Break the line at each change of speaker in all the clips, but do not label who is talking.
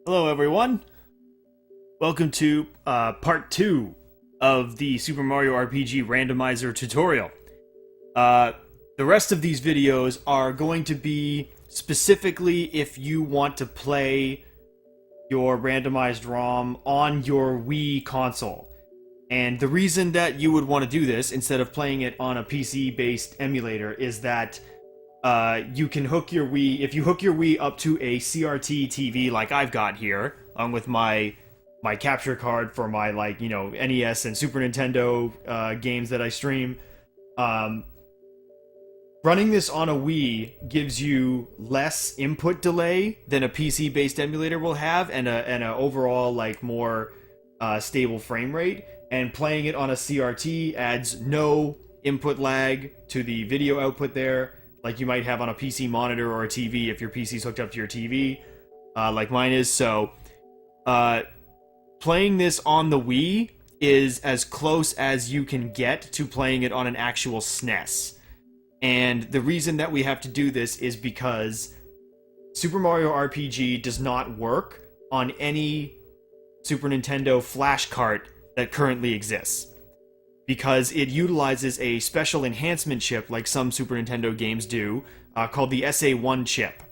Hello, everyone. Welcome to part 2 of the Super Mario RPG Randomizer tutorial. The rest of these videos are going to be specifically if you want to play your randomized ROM on your Wii console. And the reason that you would want to do this instead of playing it on a PC-based emulator is that you can hook your Wii, if you hook your Wii up to a CRT TV like I've got here, along with my capture card for my, NES and Super Nintendo games that I stream, running this on a Wii gives you less input delay than a PC-based emulator will have, and a overall, more stable frame rate. And playing it on a CRT adds no input lag to the video output there, like you might have on a PC monitor or a TV if your PC's hooked up to your TV, like mine is. So, playing this on the Wii is as close as you can get to playing it on an actual SNES. And the reason that we have to do this is because Super Mario RPG does not work on any Super Nintendo flash cart that currently exists, because it utilizes a special enhancement chip like some Super Nintendo games do, called the SA1 chip.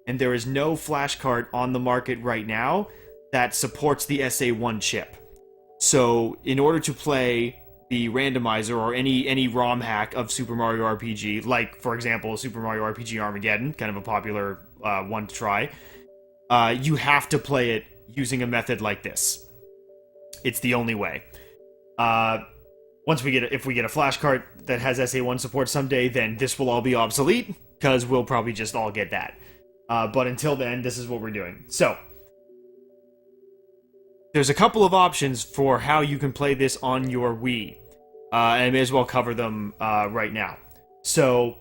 And there is no flash cart on the market right now that supports the SA1 chip. So in order to play the randomizer or any ROM hack of Super Mario RPG, like, for example, Super Mario RPG Armageddon, kind of a popular one to try, you have to play it using a method like this. It's the only way. If we get a flash cart that has SA1 support someday, then this will all be obsolete, because we'll probably just all get that. But until then, this is what we're doing. So, there's a couple of options for how you can play this on your Wii. And I may as well cover them right now. So,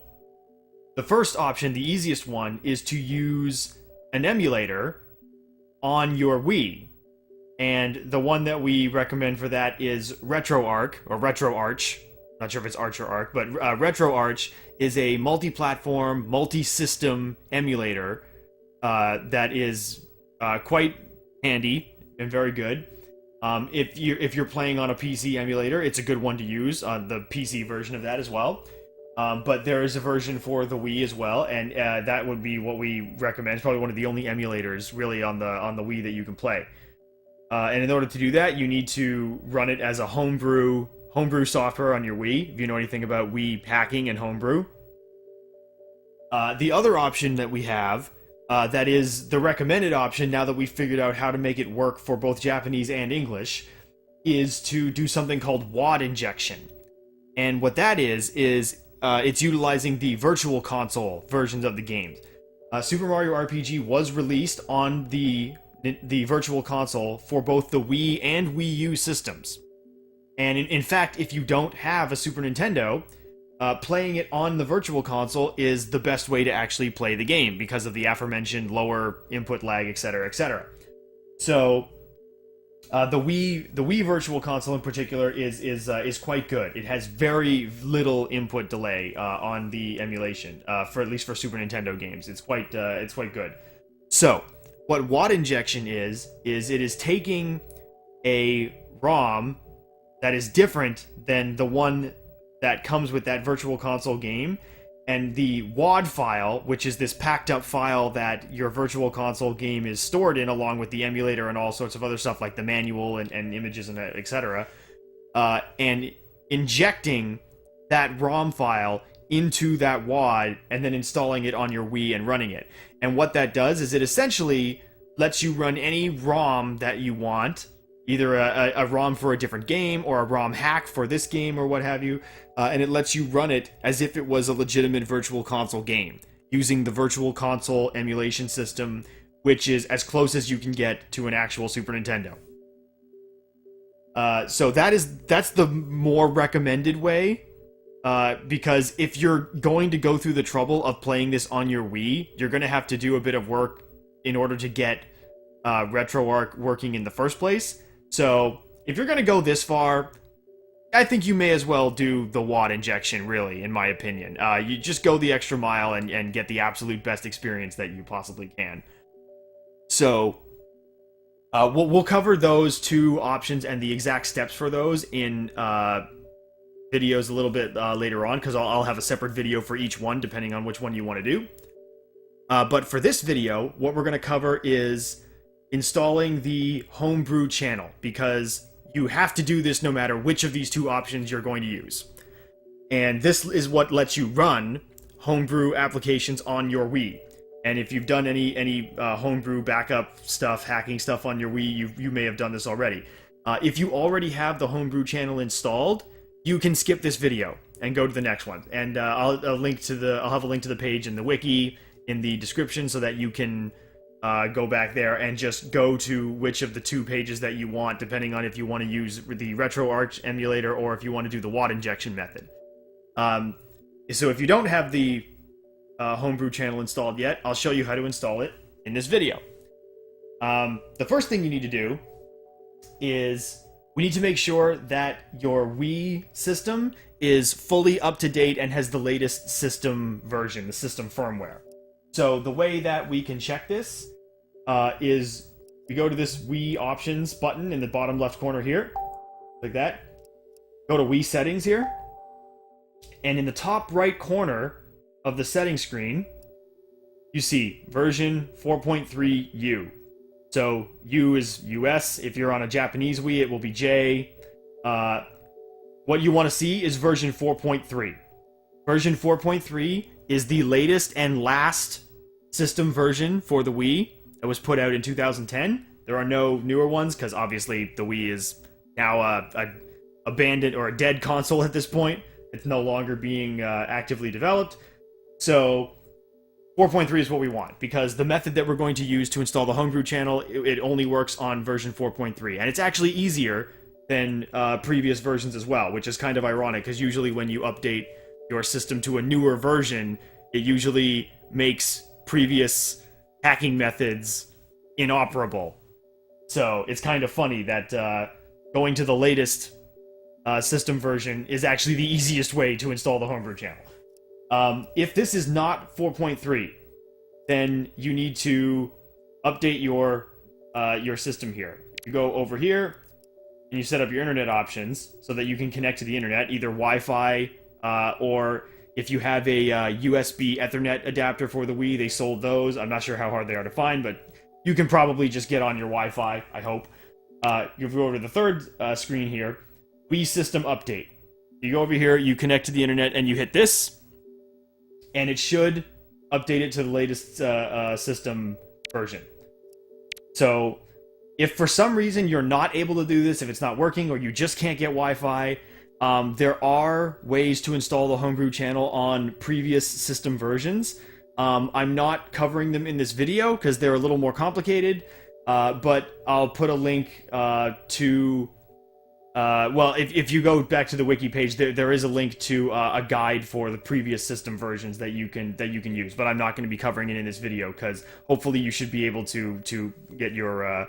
the first option, the easiest one, is to use an emulator on your Wii. And the one that we recommend for that is RetroArch, or RetroArch. Not sure if it's Arch or Arc, but RetroArch is a multi-platform, multi-system emulator that is quite handy and very good. If you're playing on a PC emulator, it's a good one to use on the PC version of that as well. But there is a version for the Wii as well, and that would be what we recommend. It's probably one of the only emulators really on the Wii that you can play. And in order to do that, you need to run it as a homebrew software on your Wii, if you know anything about Wii hacking and homebrew. The other option that we have, that is the recommended option now that we've figured out how to make it work for both Japanese and English, is to do something called WAD injection. And what that is it's utilizing the Virtual Console versions of the games. Super Mario RPG was released on the Virtual Console for both the Wii and Wii U systems. And in fact, if you don't have a Super Nintendo, playing it on the Virtual Console is the best way to actually play the game because of the aforementioned lower input lag, etc., etc. So, the Wii Virtual Console in particular is quite good. It has very little input delay on the emulation, for at least for Super Nintendo games. It's quite good. So, what WAD injection is it is taking a ROM that is different than the one that comes with that Virtual Console game, and the WAD file, which is this packed up file that your Virtual Console game is stored in, along with the emulator and all sorts of other stuff like the manual and images and etc., and injecting that ROM file into that WAD and then installing it on your Wii and running it. And what that does is it essentially lets you run any ROM that you want, either a ROM for a different game or a ROM hack for this game or what have you, and it lets you run it as if it was a legitimate Virtual Console game, using the Virtual Console emulation system, which is as close as you can get to an actual Super Nintendo. So that's the more recommended way, because if you're going to go through the trouble of playing this on your Wii, you're going to have to do a bit of work in order to get RetroArch working in the first place. So if you're going to go this far, I think you may as well do the WAD injection, really, in my opinion. You just go the extra mile and get the absolute best experience that you possibly can. So, We'll cover those two options and the exact steps for those in videos a little bit later on, because I'll have a separate video for each one depending on which one you want to do. But for this video, what we're going to cover is installing the Homebrew channel, because you have to do this no matter which of these two options you're going to use. And this is what lets you run Homebrew applications on your Wii. And if you've done any Homebrew backup stuff, hacking stuff on your Wii, you may have done this already. If you already have the Homebrew channel installed, you can skip this video and go to the next one. And I'll have a link to the page in the wiki in the description so that you can go back there and just go to which of the two pages that you want, depending on if you want to use the RetroArch emulator or if you want to do the WAD injection method. So if you don't have the Homebrew channel installed yet, I'll show you how to install it in this video. The first thing you need to do is we need to make sure that your Wii system is fully up to date and has the latest system version, the system firmware. So the way that we can check this is we go to this Wii options button in the bottom left corner here, like that. Go to Wii settings here, and in the top right corner of the settings screen, you see version 4.3U. So U is US. If you're on a Japanese Wii, it will be J. What you want to see is version 4.3. Version 4.3 is the latest and last system version for the Wii that was put out in 2010. There are no newer ones because obviously the Wii is now a abandoned or a dead console at this point. It's no longer being actively developed. So 4.3 is what we want, because the method that we're going to use to install the Homebrew channel, it only works on version 4.3. And it's actually easier than previous versions as well, which is kind of ironic, because usually when you update your system to a newer version, it usually makes previous hacking methods inoperable. So it's kind of funny that going to the latest system version is actually the easiest way to install the Homebrew channel. If this is not 4.3, then you need to update your system here. You go over here and you set up your internet options so that you can connect to the internet, either Wi-Fi or if you have a USB Ethernet adapter for the Wii, they sold those. I'm not sure how hard they are to find, but you can probably just get on your Wi-Fi, I hope. You go over to the third screen here, Wii system update. You go over here, you connect to the internet, and you hit this, and it should update it to the latest system version. So if for some reason you're not able to do this, if it's not working or you just can't get Wi-Fi, there are ways to install the Homebrew channel on previous system versions. I'm not covering them in this video because they're a little more complicated, but I'll put a link to... well, if you go back to the wiki page, there is a link to a guide for the previous system versions that you can use. But I'm not going to be covering it in this video because hopefully you should be able to get your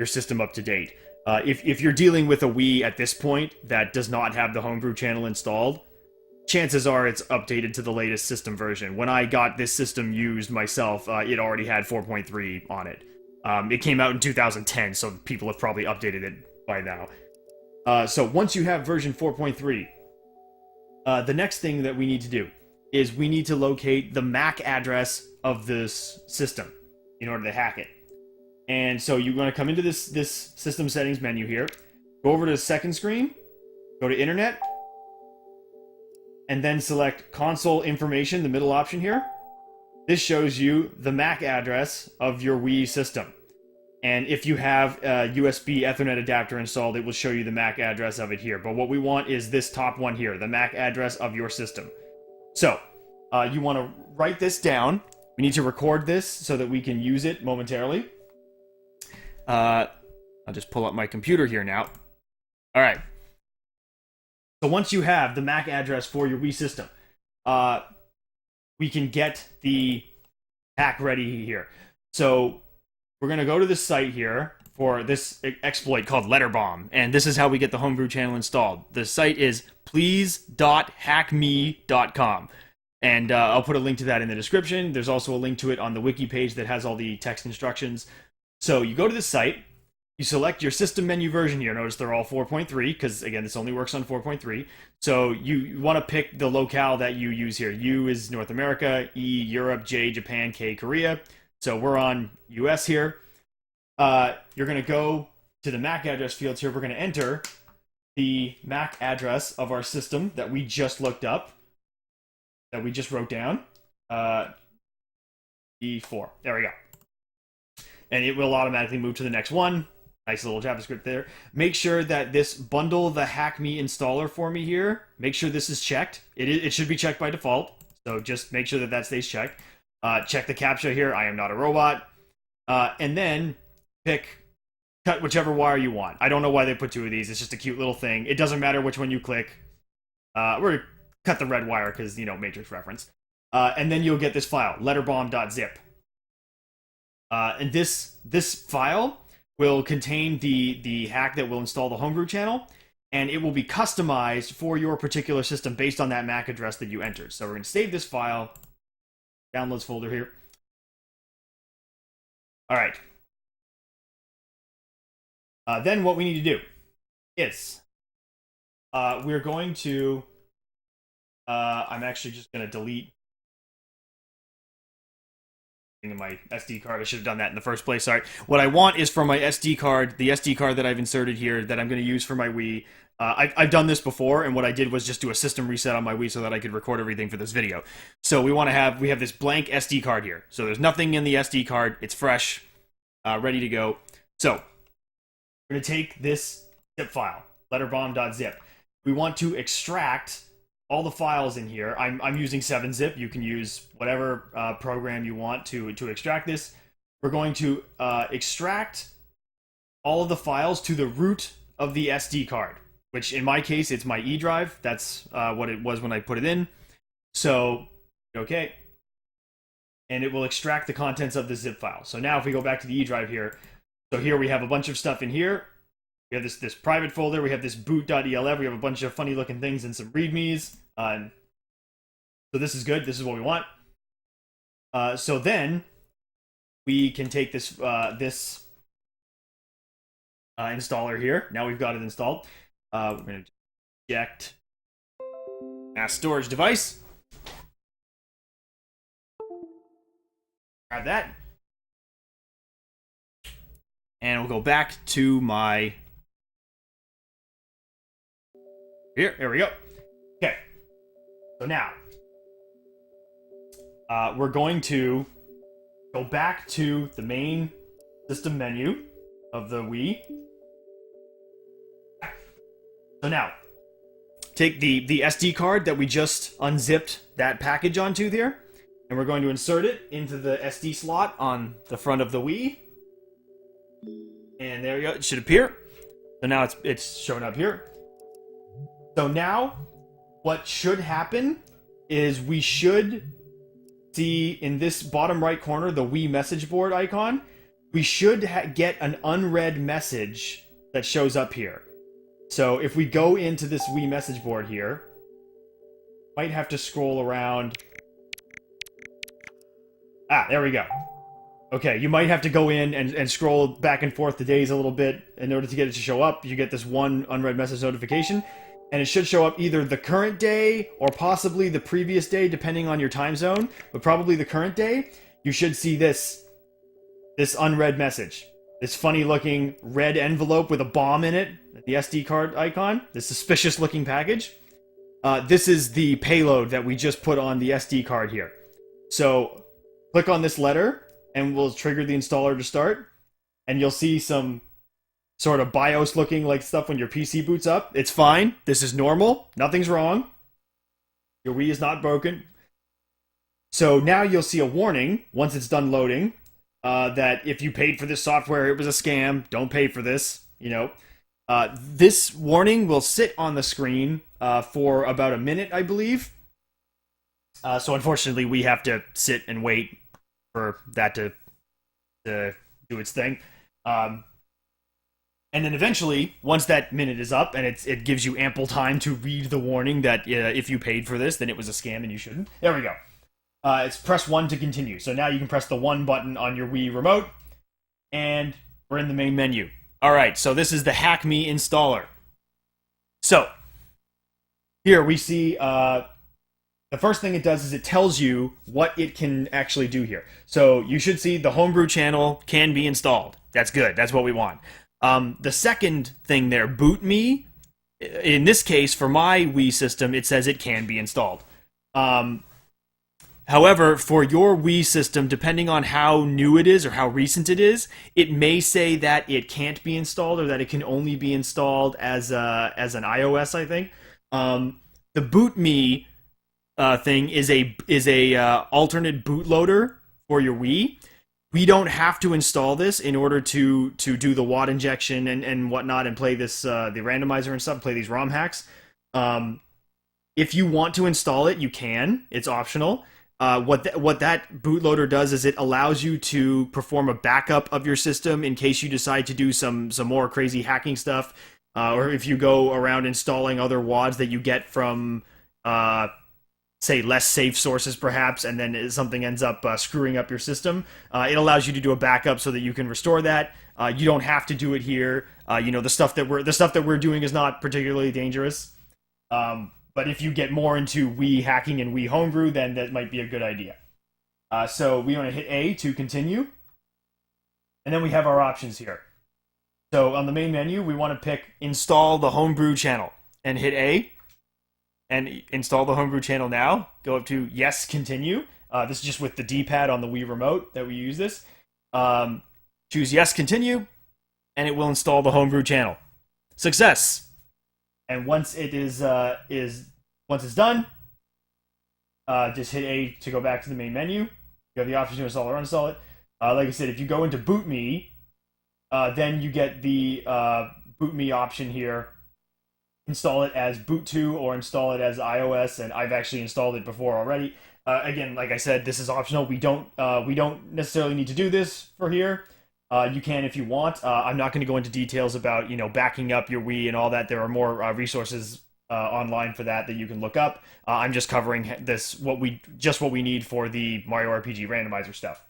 system up to date. If you're dealing with a Wii at this point that does not have the Homebrew channel installed, chances are it's updated to the latest system version. When I got this system used myself, it already had 4.3 on it. It came out in 2010, so people have probably updated it by now. So once you have version 4.3, the next thing that we need to do is we need to locate the MAC address of this system in order to hack it. And so you're going to come into this system settings menu here, go over to the second screen, go to internet, and then select console information, the middle option here. This shows you the MAC address of your Wii system. And if you have a USB Ethernet adapter installed, it will show you the MAC address of it here. But what we want is this top one here, the MAC address of your system. So, you want to write this down. We need to record this so that we can use it momentarily. I'll just pull up my computer here now. All right. So once you have the MAC address for your Wii system, we can get the hack ready here. So we're going to go to this site here for this exploit called LetterBomb, and this is how we get the Homebrew channel installed. The site is please.hackme.com, and I'll put a link to that in the description. There's also a link to it on the wiki page that has all the text instructions. So you go to this site, You select your system menu version here. Notice they're all 4.3 because, again, this only works on 4.3. So you want to pick the locale that you use here. U is North America, E, Europe, J, Japan, K, Korea. So we're on US here. You're going to go to the MAC address fields here. We're going to enter the MAC address of our system that we just looked up, that we just wrote down. E4. There we go. And it will automatically move to the next one. Nice little JavaScript there. Make sure that this bundle the hack me installer for me here, make sure this is checked. It should be checked by default. So just make sure that that stays checked. Check the CAPTCHA here. I am not a robot. And then cut whichever wire you want. I don't know why they put two of these. It's just a cute little thing. It doesn't matter which one you click. We're going to cut the red wire because, Matrix reference. And then you'll get this file, letterbomb.zip. And this file will contain the hack that will install the Homebrew channel, and it will be customized for your particular system based on that MAC address that you entered. So we're going to save this file, downloads folder here. All right. Then what we need to do is we're going to, I'm actually just going to delete in my SD card. I should have done that in the first place. Sorry. What I want is for my SD card, the SD card that I've inserted here that I'm going to use for my Wii. I've done this before, and what I did was just do a system reset on my Wii so that I could record everything for this video. So we have this blank SD card here. So there's nothing in the SD card. It's fresh, ready to go. So we're going to take this zip file, letterbomb.zip. We want to extract all the files in here. I'm using 7-zip. You can use whatever program you want to extract this. We're going to extract all of the files to the root of the SD card, which in my case, it's my E drive. That's what it was when I put it in. So, okay. And it will extract the contents of the zip file. So now if we go back to the E drive here, so here we have a bunch of stuff in here. We have this private folder. We have this boot.elf. We have a bunch of funny looking things and some readmes. So this is good. This is what we want. So then we can take this installer here. Now we've got it installed. We're going to eject mass storage device. Grab that. And we'll go back to my... Here we go. Okay. So now, we're going to go back to the main system menu of the Wii. So now, take the SD card that we just unzipped that package onto there, and we're going to insert it into the SD slot on the front of the Wii. And there you go. It should appear. So now it's showing up here. So now, what should happen is we should see in this bottom right corner the Wii message board icon. We should get an unread message that shows up here. So if we go into this Wii message board here, might have to scroll around. There we go. Okay, you might have to go in and scroll back and forth the days a little bit in order to get it to show up. You get this one unread message notification. And it should show up either the current day or possibly the previous day, depending on your time zone, but probably the current day. You should see this unread message. This funny looking red envelope with a bomb in it, the SD card icon, this suspicious looking package. This is the payload that we just put on the SD card here. So click on this letter and we'll trigger the installer to start. And you'll see some sort of BIOS looking like stuff when your PC boots up. It's fine. This is normal. Nothing's wrong. Your Wii is not broken. So now you'll see a warning once it's done loading that if you paid for this software, it was a scam. Don't pay for this. This warning will sit on the screen for about a minute, I believe. So unfortunately, we have to sit and wait for that to do its thing. And then eventually, once that minute is up, and it gives you ample time to read the warning that if you paid for this, then it was a scam and you shouldn't. There we go. It's press 1 to continue. So now you can press the 1 button on your Wii remote, and we're in the main menu. All right, so this is the Hack Me installer. So here we see the first thing it does is it tells you what it can actually do here. So you should see the Homebrew channel can be installed. That's good. That's what we want. The second thing there, Boot Me, in this case, for my Wii system, it says it can be installed. However, for your Wii system, depending on how new it is or how recent it is, it may say that it can't be installed or that it can only be installed as an iOS, I think. The Boot Me thing is a alternate bootloader for your Wii. We don't have to install this in order to do the WAD injection and whatnot and play this the randomizer and stuff, play these ROM hacks. If you want to install it, you can. It's optional. What that bootloader does is it allows you to perform a backup of your system in case you decide to do some more crazy hacking stuff, or if you go around installing other WADs that you get from say less safe sources perhaps, and then something ends up screwing up your system. It allows you to do a backup so that you can restore that. You don't have to do it here. The stuff that we're doing is not particularly dangerous. But if you get more into Wii hacking and Wii homebrew, then that might be a good idea. So we want to hit A to continue. And then we have our options here. So on the main menu, we want to pick Install the Homebrew channel. And hit A. And install the Homebrew channel now. Go up to Yes, continue. This is just with the D-pad on the Wii remote that we use this. Choose Yes, continue. And it will install the Homebrew channel. Success! And once it once it's done, just hit A to go back to the main menu. You have the option to install or uninstall it. Like I said, if you go into Boot Me, then you get the Boot Me option here. Install it as Boot to or install it as iOS, and I've actually installed it before already. Again, like I said, this is optional. We don't necessarily need to do this for here. You can if you want. I'm not going to go into details about backing up your Wii and all that. There are more resources online for that you can look up. I'm just covering this what we need for the Mario RPG Randomizer stuff.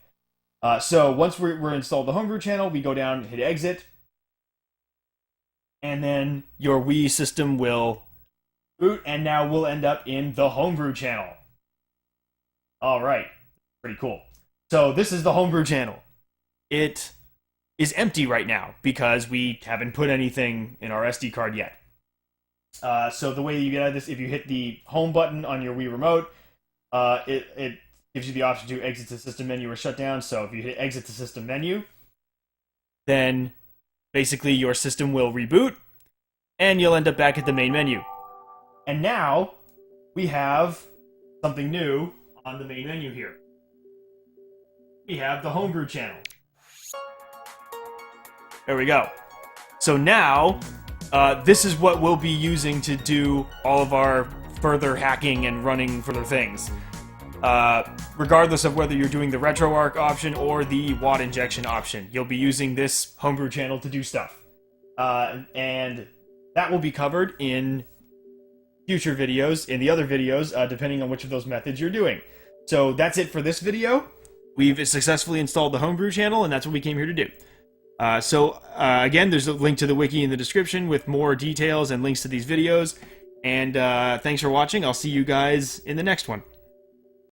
So once we're installed the Homebrew channel, we go down, hit Exit, and then your Wii system will boot, and now we'll end up in the Homebrew channel. All right, pretty cool. So this is the Homebrew channel. It is empty right now because we haven't put anything in our SD card yet. So the way you get out of this, if you hit the home button on your Wii remote, it gives you the option to exit to system menu or shut down. So if you hit exit to system menu, then basically your system will reboot and you'll end up back at the main menu. And now we have something new on the main menu here. We have the Homebrew channel. There we go. So now, this is what we'll be using to do all of our further hacking and running further things. Regardless of whether you're doing the RetroArch option or the WAD injection option, you'll be using this Homebrew channel to do stuff. And that will be covered in future videos, in the other videos, depending on which of those methods you're doing. So that's it for this video. We've successfully installed the Homebrew channel, and that's what we came here to do. Again, there's a link to the wiki in the description with more details and links to these videos. And thanks for watching. I'll see you guys in the next one.